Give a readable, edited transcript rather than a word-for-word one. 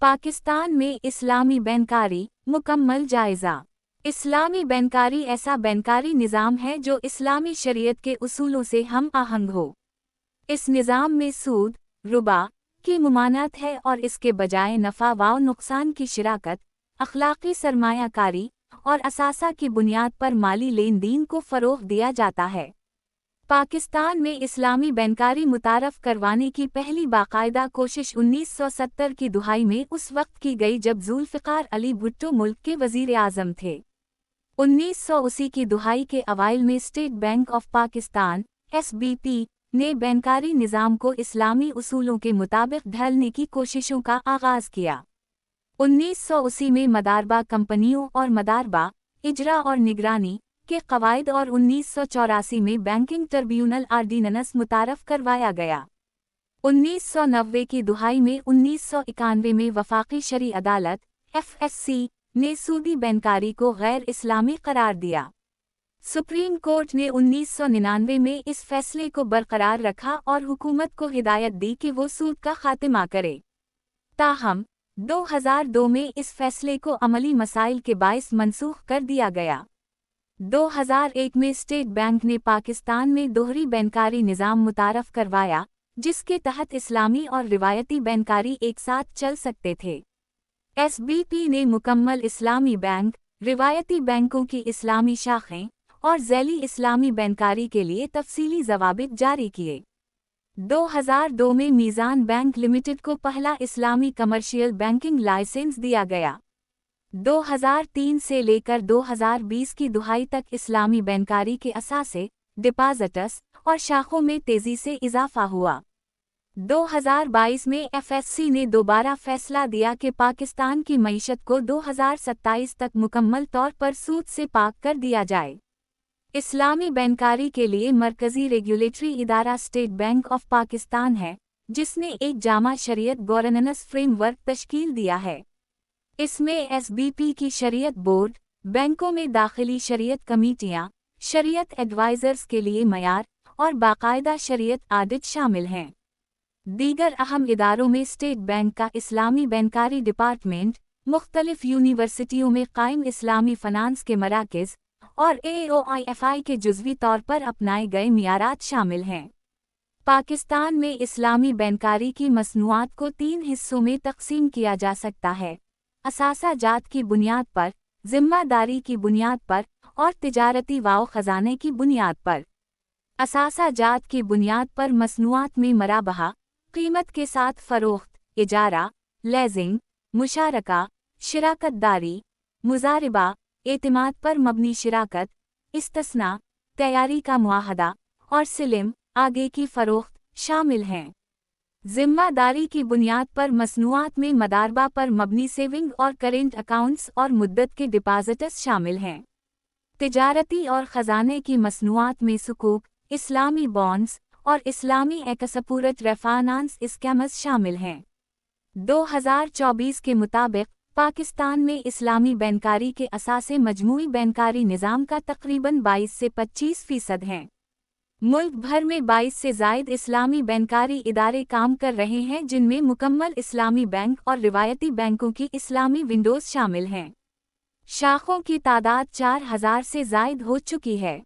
पाकिस्तान में इस्लामी बैंकारी मुकम्मल जायज़ा। इस्लामी बैंकारी ऐसा बैंकारी निज़ाम है जो इस्लामी शरीयत के उसूलों से हम आहंग हो। इस निज़ाम में सूद, रुबा की मुमानत है और इसके बजाय नफ़ा व नुकसान की शिराकत, अखलाक़ी सरमायाकारी और असासा की बुनियाद पर माली लेन देन को फ़रोग़ दिया जाता है। पाकिस्तान में इस्लामी बैंकारी मुतारफ़ करवाने की पहली बाकायदा कोशिश 1970 की दुहाई में उस वक्त की गई जब ज़ुल्फ़िकार अली भुट्टो मुल्क के वज़ीर आज़म थे। 1980 की दुहाई के अवाइल में state bank of Pakistan (SBP) ने बैंकारी निज़ाम को इस्लामी उसूलों के मुताबिक ढालने की कोशिशों का आगाज़ किया। 1980 में मदारबा कंपनियों और मदारबा, इजरा और निगरानी के क़वाइद और 1984 में बैंकिंग ट्रिब्यूनल आर्डिनेंस मुतारफ़ करवाया गया। 1990 की दुहाई में 1991 में वफ़ाक़ी शरई अदालत (FSC) ने सूदी बैंकारी को गैर इस्लामी करार दिया। सुप्रीम कोर्ट ने 1999 में इस फैसले को बरकरार रखा और हुकूमत को हिदायत दी कि वो सूद का खात्मा करे। ताहम 2002 में इस फैसले को अमली मसाइल के बाइस मनसूख कर दिया गया। 2001 में स्टेट बैंक ने पाकिस्तान में दोहरी बैंकारी निज़ाम मुतारफ़ करवाया, जिसके तहत इस्लामी और रिवायती बैंकारी एक साथ चल सकते थे। SBP ने मुकम्मल इस्लामी बैंक, रिवायती बैंकों की इस्लामी शाखें और ज़ैली इस्लामी बैंकारी के लिए तफसीली ज़वाबित जारी किए। 2002 में मीज़ान बैंक लिमिटेड को पहला इस्लामी कमर्शियल बैंकिंग लाइसेंस दिया गया। 2003 से लेकर 2020 की दुहाई तक इस्लामी बैंकारी के असासे, डिपॉजिटर्स और शाखों में तेज़ी से इजाफ़ा हुआ। 2022 में FSC ने दोबारा फैसला दिया कि पाकिस्तान की मईशत को 2027 तक मुकम्मल तौर पर सूद से पाक कर दिया जाए। इस्लामी बैंकारी के लिए मरकज़ी रेगुलेटरी इदारा स्टेट बैंक ऑफ पाकिस्तान है, जिसने एक जामा शरीयत गवर्नेंस फ्रेमवर्क तश्कील दिया है। इसमें SBP की शरीयत बोर्ड, बैंकों में दाखिली शरीयत कमीटियाँ, शरीयत एडवाइज़र्स के लिए मयार और बाकायदा शरीयत ऑडिट शामिल हैं। दीगर अहम इदारों में स्टेट बैंक का इस्लामी बैंकारी डिपार्टमेंट, मुख्तलिफ यूनिवर्सिटियों में कायम इस्लामी फ़नांस के मराकज़ और AOIFI के जुज़वी तौर पर अपनाए गए मियारात शामिल हैं। पाकिस्तान में इस्लामी बैंकारी की मसनूआत को 3 हिस्सों में तक़सीम किया जा सकता है: असासा जात की बुनियाद पर, ज़िम्मेदारी की बुनियाद पर और तिजारती व ख़ज़ाने की बुनियाद पर। असासा जात की बुनियाद पर मसनूआत में मराबहा, कीमत के साथ फ़रोख्त, इजारा, लेज़िंग, मुशारका, शिराकतदारी, मुज़ारिबा, एतिमाद पर मबनी शिराकत, इस्तिस्ना, तैयारी का मुआहदा और सिलिम, आगे की फ़रोख्त शामिल हैं। ज़िम्मेदारी की बुनियाद पर मसनूआत में मदारबा पर मबनी सेविंग और करेंट अकाउंट्स और मुद्दत के डिपॉजिटर्स शामिल हैं। तिजारती और ख़ज़ाने की मसनूआत में सुकूक, इस्लामी बॉन्ड्स और इस्लामी एकसपूरत रेफानांस इस्कैम्स शामिल हैं। 2024 के मुताबिक पाकिस्तान में इस्लामी बैंकारी के असासे मजमूई बैंकारी निज़ाम का तकरीबन 22 से 25% हैं। मुल्क भर में 22 से ज़ायद इस्लामी बैंकारी इदारे काम कर रहे हैं, जिनमें मुकम्मल इस्लामी बैंक और रिवायती बैंकों की इस्लामी विंडोज़ शामिल हैं। शाखों की तादाद 4000 से ज़ायद हो चुकी है।